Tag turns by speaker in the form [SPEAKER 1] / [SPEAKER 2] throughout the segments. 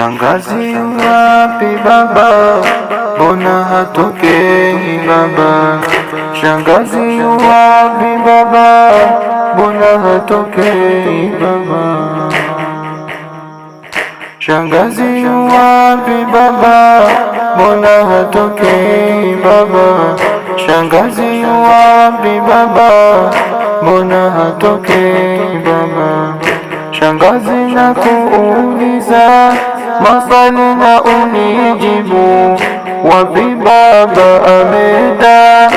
[SPEAKER 1] Shangazi wapi baba, mbona hatokei baba? Shangazi wapi baba, mbona hatokei baba? Shangazi wapi baba, mbona hatokei baba? Shangazi wapi baba, mbona hatokei baba? Shangazi na kuuliza maswali na unijibu, wapi baba ameenda?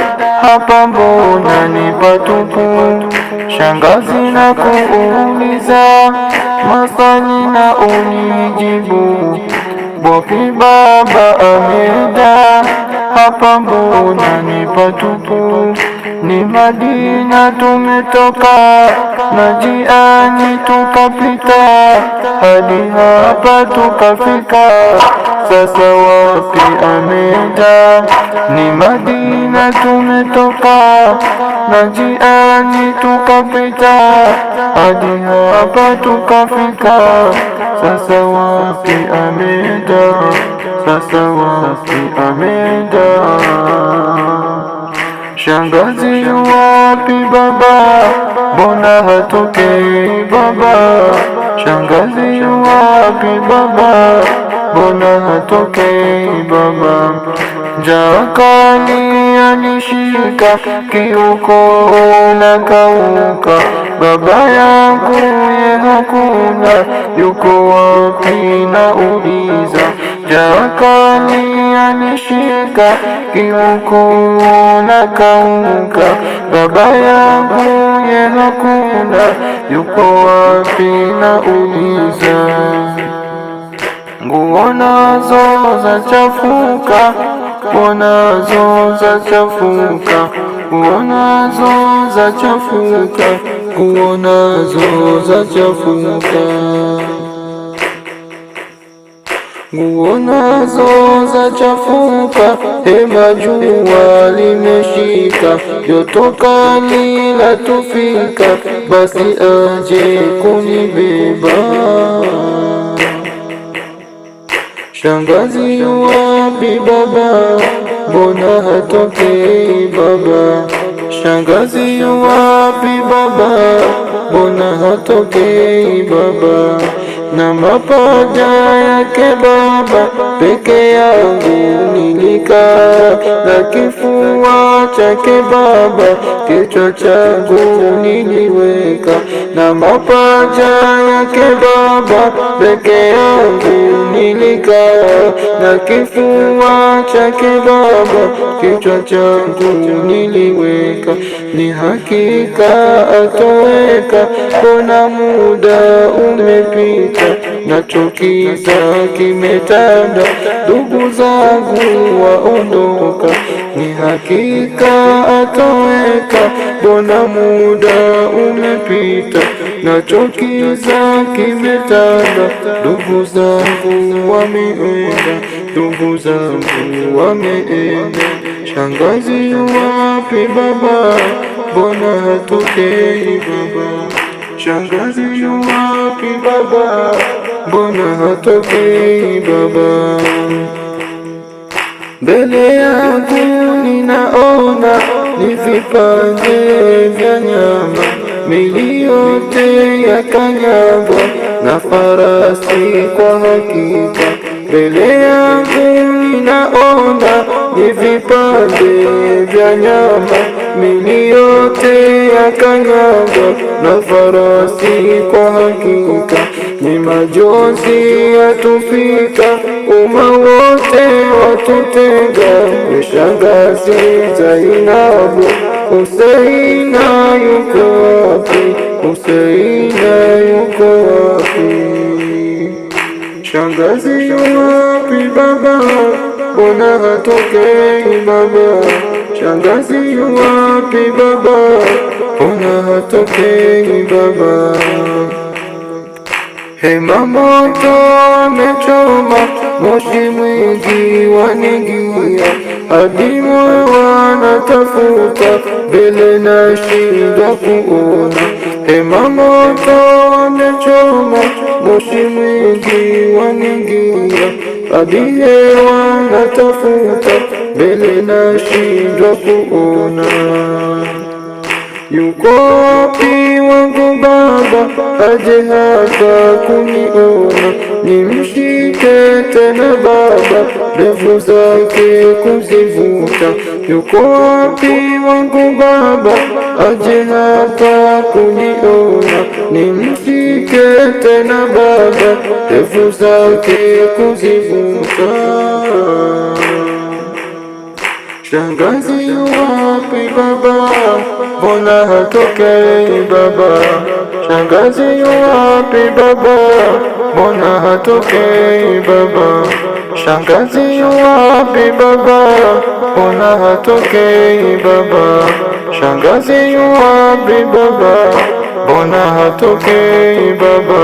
[SPEAKER 1] Hapa mbona ni patupu? Shangazi na kuuliza maswali na unijibu, wapi baba ameenda? Hapa mbona ni patupu? Ni Madina tumetoka, na njiani tukapita, hadi hapa tukafika, sasa wapi ameenda? Ni Madina tumetoka, na njiani tukapita, hadi hapa tukafika, sasa wapi ameenda? Sasa wapi ameenda? Shangazi wapi baba, mbona hatokei baba? Shangazi wapi baba, mbona hatokei baba? Njaa kali alishika, kiuko unakauka, baba yangu ye hakuna, yuko wapi nauliza? Njaa kali alishika, kiuko unakauka, baba yangu ye hakuna, yuko wapi nauliza? Nguo nazo zachafuka, nguo nazo zachafuka, nguo nazo zachafuka, nguo nazo zachafuka, nguo nazo zachafuka, hema jua limeshika, joto kali latufika, basi aje kunibeba. Shangazi wapi baba, mbona hatokei baba? Shangazi wapi baba, mbona hatokei baba? Na mapaja yake baba peke yangu nilikaa, na kifua chake baba kichwa changu niliweka. Na mapaja yake baba peke yangu nilikaa, na kifua chake baba kichwa changu niliweka. Ni hakika atoweka, mbona muda umepita, na chukiza kimetanda, ndugu zangu waondoka. Ni hakika atoweka, mbona muda umepita, na chukiza kimetanda, ndugu zangu wameenda, ndugu zangu wameenda. Shangazi wapi baba, mbona hatokei baba? Shangazi wapi baba, mbona hatokei baba? Mbele yangu ninaona ni vipande vya nyama, mili yote ya kanyagwa na farasi kwa hakika. Mbele yangu ninaona ni vipande vya nyama, mili yote ya kanyagwa na farasi kwa hakika. Ni majonzi yatufika, umma wote watutenga. Shangazi Zainabu, Huseina yuko wapi? Huseina yuko wapi? Shangazi wapi baba, mbona hatokei baba? Shangazi wapi baba, mbona hatokei baba? Hema moto umechoma, moshi mwingi waniingia, hadi moyo wanatafuta, mbele nashindwa kuona. Hema moto umechoma, moshi mwingi waningia, hadi hewa natafuta, mbele nashindwa kuona. Yuko wapi wangu Baba, aje hapa kuniona, nimshike tena Baba, ndevu zake kuzivuta. Yuko wapi wangu Baba, aje hapa kuniona, nimshike tena Baba, ndevu zake kuzivuta. Shangazi wapi Baba, mbona hatokei Baba? Shangazi wapi Baba, mbona hatokei Baba? Shangazi wapi Baba, mbona hatokei Baba? Shangazi wapi Baba, mbona hatokei Baba?